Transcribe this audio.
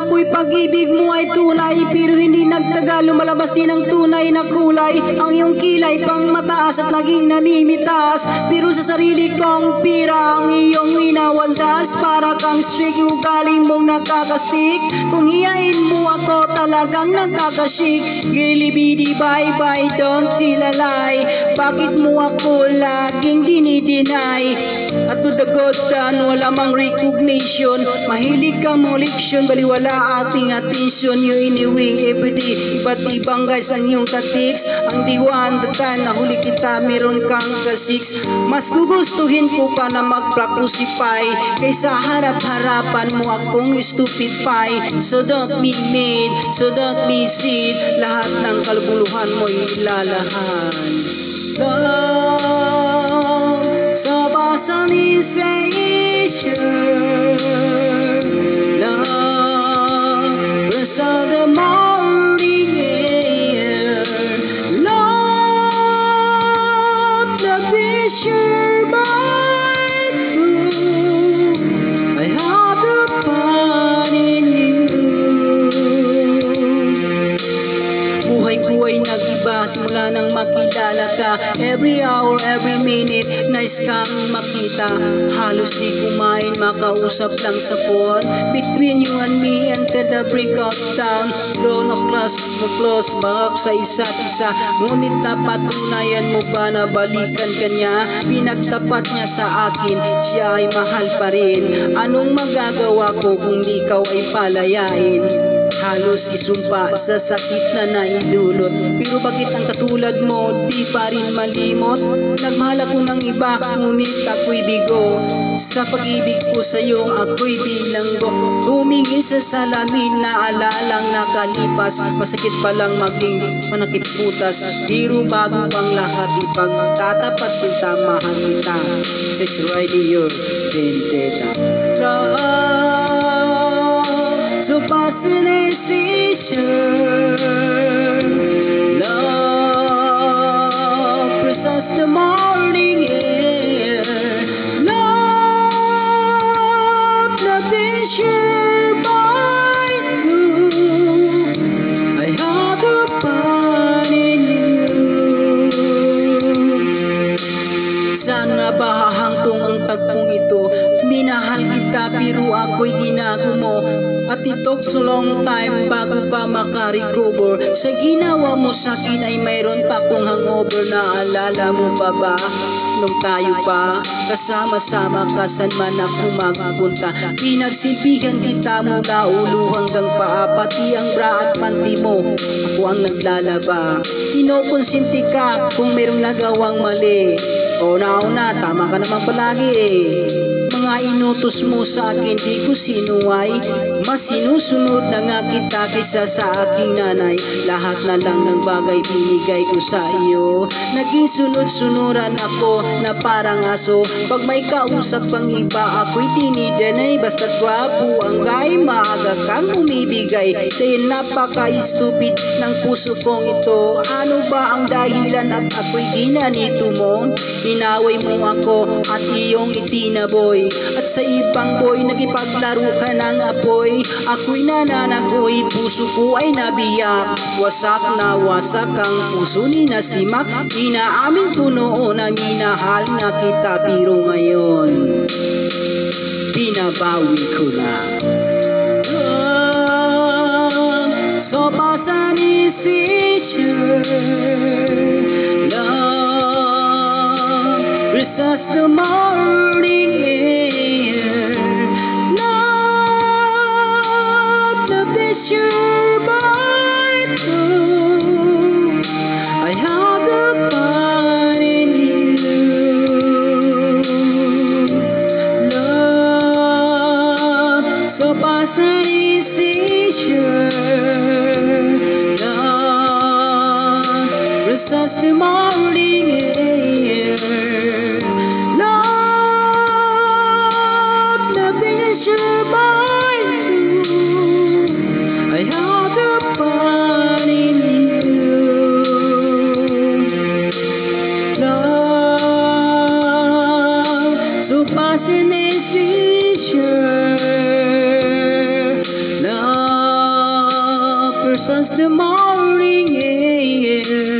ako'y pag-ibig mo ay tunay, pero hindi nagtagal, lumalabas din ang tunay na kulay. Ang iyong kilay pang mataas at laging namimitas, pero sa sarili kong pira ang iyong winawaldas. Para kang swig, yung galing mong nakakasik, kung hiyain mo ako talagang nakakashik. Gilibidi bye bye, don't tell a lie. Bakit mo ako laging dinideny? At to the gods done, wala mang recognition. Mahilig ka mong leksyon, baliwala ating attention. You anyway, everyday, iba't ibang guys ang iyong tactics. Ang diwan, the time na huli kita, meron kang ka-six. Mas gugustuhin ko pa na mag-crucify kaysa harap-harapan mo akong stupid pie. So don't be mad, so don't be sweet, lahat ng kalbuluhan mo'y ilalahan. Love, so basan love, burst of the morning air. Love, the picture by blue, I have the fun in you. Buhay ko ay nag-iba simula nang makilala ka. Every hour, every minute, nice kang makita. Halos di kumain, makausap lang sa phone. Between you and me until the break of dawn. Doon close back sa isa't isa. Ngunit napatunayan mo ba na balikan ka niya? Pinagtapat niya sa akin, siya ay mahal pa rin. Anong magagawa ko kung di ikaw ay palayain? Halos isumpa sa sakit na naidulot, pero bakit ang katulad mo di pa rin malimot? Nagmahal ako ng iba, ngunit ako'y bigo. Sa pag-ibig ko sa'yo ako'y bilanggo. Tumingin sa salamin na alalang nakalipas, masakit palang maging panakiputas. Pero bago ang lahat, ipagtatapat sinta, mahal kita. Sex radio, vendetta. So fascination, love presents the morning air. Love, nothing sure by you, I have the fun in you. Sana ba hahantong ang tagpong ito? Minahal kita pero ako'y ginago mo. At it took so long time bago pa makarecover. Sa ginawa mo sa akin ay mayroon pa kong hangover. Naalala mo pa ba nung tayo pa kasama-sama ka saan man ako magpunta? Pinagsilbihan kita mula ulo hanggang paa, pati ang bra at panty mo ako ang naglalaba. Kinokonsinti ka kung mayroong nagawang mali. O nauna, tama ka naman palagi Mga inutos mo sa akin di ko sinuway. Mas sinusunod na nga kita kaysa sa aking nanay. Lahat na lang ng bagay binigay ko sa iyo. Naging sunod-sunuran ako na parang aso. Pag may kausap pang iba ako'y dinidenay. Basta't gwapo ang gay, maaga kang umibigay. Dahil napaka-stupid ng puso kong ito. Ano ba ang dahilan at ako'y ginanito mo? Inaway mo ako at iyong itinaboy. At sa ibang boy nakipaglaro ka ng apoy. Ako'y nananagoy, puso ko ay nabiyak. Wasak na wasak ang puso ni Naslimak. Inaamin ko noon na minahal na kita, pero ngayon binabawi ko na. So pasan is sure, love resists the morning air. Love, love is sure by through. I have the fun in you. Love, so pasan is sure, love resists the morning air. Love, nothing is sure by you. I have the fun in you. Love, so fascinating, sure. Love fresh as the morning air.